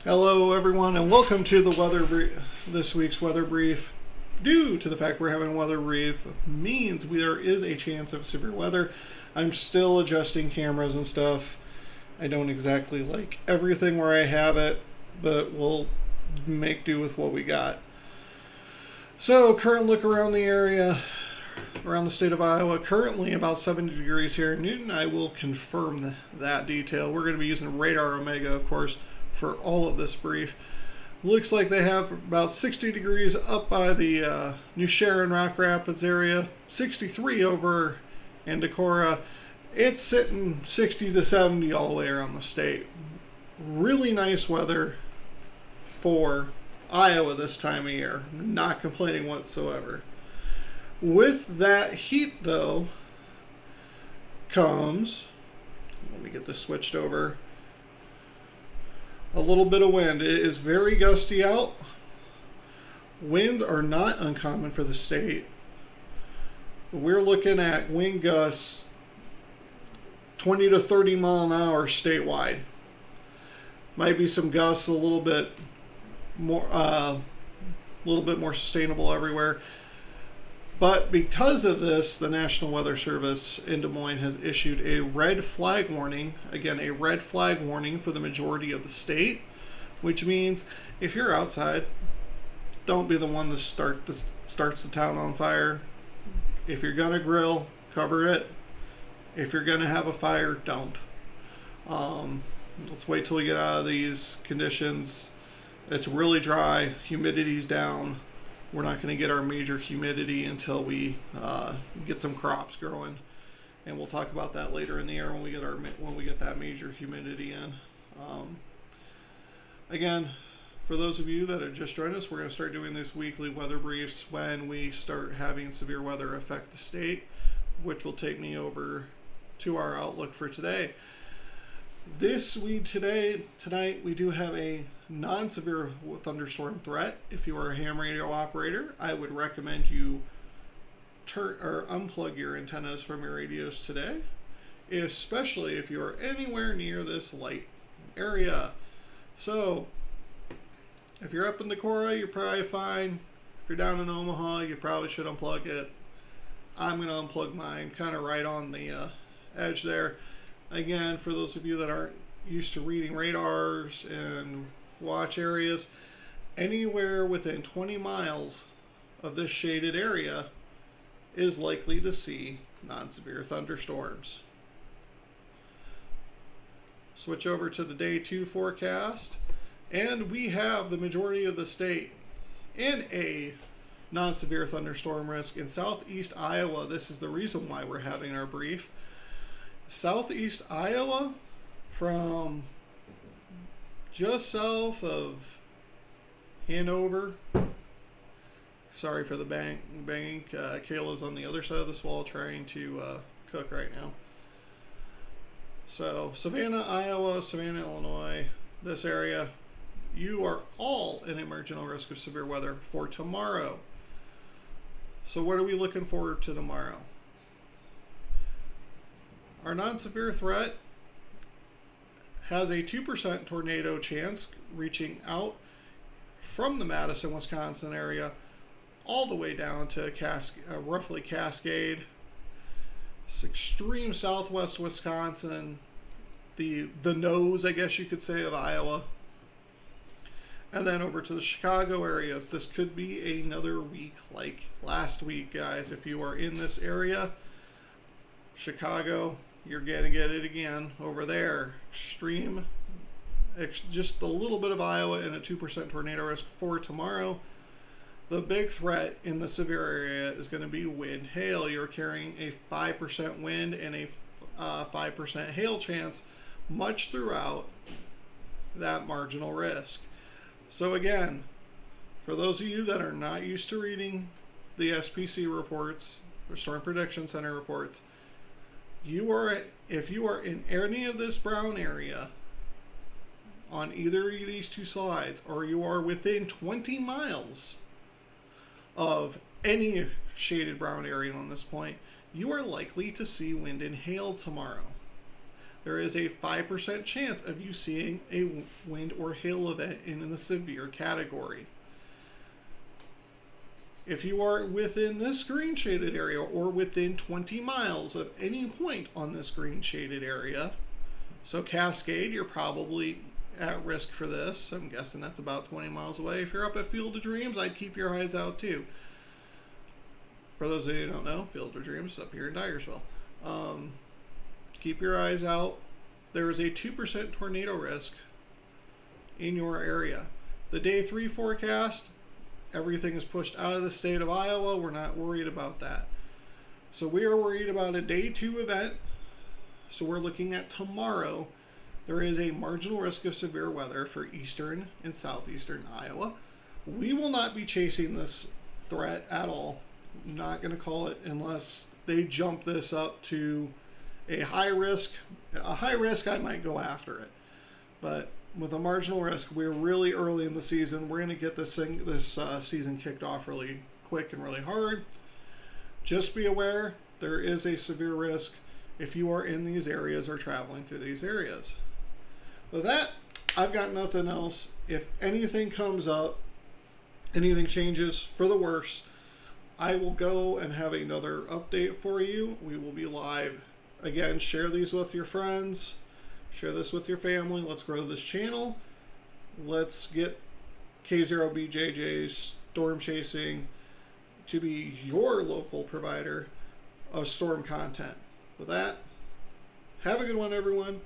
Hello, everyone, and welcome to the this week's weather brief. Due to the fact we're having a weather brief, means there is a chance of severe weather. I'm still adjusting cameras and stuff. I don't exactly like everything where I have it, but we'll make do with what we got. So, current look around the area, around the state of Iowa. Currently about 70 degrees here in Newton. I will confirm that detail. We're going to be using Radar Omega, of course, for all of this brief. Looks like they have about 60 degrees up by the New Sharon, Rock Rapids area, 63 over in Decorah. It's sitting 60 to 70 all the way around the state. Really nice weather for Iowa this time of year. Not complaining whatsoever. With that heat, though, comes, let me get this switched over, a little bit of wind. It is very gusty out. Winds are not uncommon for the state. We're looking at wind gusts 20 to 30 mile an hour statewide. Might be some gusts a little bit more sustainable everywhere. But because of this, the National Weather Service in Des Moines has issued a red flag warning. Again, a red flag warning for the majority of the state, which means if you're outside, don't be the one that starts the town on fire. If you're going to grill, cover it. If you're going to have a fire, don't. Let's wait till we get out of these conditions. It's really dry, humidity's down. We're not going to get our major humidity until we get some crops growing, and we'll talk about that later in the year when we get that major humidity in. Again, for those of you that have just joined us, we're going to start doing these weekly weather briefs when we start having severe weather affect the state, which will take me over to our outlook for today. Tonight we do have a non-severe thunderstorm threat. If you are a ham radio operator, I would recommend you turn or unplug your antennas from your radios today, especially if you are anywhere near this light area. So, if you're up in Decorah, you're probably fine. If you're down in Omaha, you probably should unplug it. I'm going to unplug mine kind of right on the edge there. Again, for those of you that aren't used to reading radars and watch areas, anywhere within 20 miles of this shaded area is likely to see non-severe thunderstorms. Switch over to the day 2 forecast, and we have the majority of the state in a non-severe thunderstorm risk in southeast Iowa. This is the reason why we're having our brief. Southeast Iowa, from just south of Hanover. Sorry for the banging. Kayla's on the other side of this wall trying to cook right now. So Savannah, Iowa, Savannah, Illinois, this area, you are all in a marginal risk of severe weather for tomorrow. So what are we looking forward to tomorrow? Our non-severe threat has a 2% tornado chance reaching out from the Madison, Wisconsin area all the way down to roughly Cascade, extreme southwest Wisconsin, the nose, I guess you could say, of Iowa, and then over to the Chicago areas. This could be another week like last week, guys. If you are in this area, Chicago, you're going to get it again over there. Extreme, just a little bit of Iowa and a 2% tornado risk for tomorrow. The big threat in the severe area is going to be wind, hail. You're carrying a 5% wind and a 5% hail chance much throughout that marginal risk. So again, for those of you that are not used to reading the SPC reports or Storm Prediction Center reports, if you are in any of this brown area on either of these two slides, or you are within 20 miles of any shaded brown area on this point, you are likely to see wind and hail tomorrow. there is a 5% chance of you seeing a wind or hail event in the severe category. If you are within this green shaded area or within 20 miles of any point on this green shaded area, so Cascade, you're probably at risk for this. I'm guessing that's about 20 miles away. If you're up at Field of Dreams, I'd keep your eyes out too. For those of you who don't know, Field of Dreams is up here in Dyersville. Keep your eyes out. There is a 2% tornado risk in your area. The day 3 forecast, everything is pushed out of the state of Iowa. We're not worried about that. So we are worried about a day 2 event. So we're looking at tomorrow. There is a marginal risk of severe weather for eastern and southeastern Iowa. We will not be chasing this threat at all. I'm not going to call it unless they jump this up to a high risk. A high risk, I might go after it. But with a marginal risk, we're really early in the season. We're going to get this season kicked off really quick and really hard. Just be aware, there is a severe risk if you are in these areas or traveling through these areas. With that, I've got nothing else. If anything comes up, anything changes for the worse, I will go and have another update for you. We will be live. Again, share these with your friends. Share this with your family. Let's grow this channel. Let's get K0BJJ Storm Chasing to be your local provider of storm content. With that, have a good one, everyone.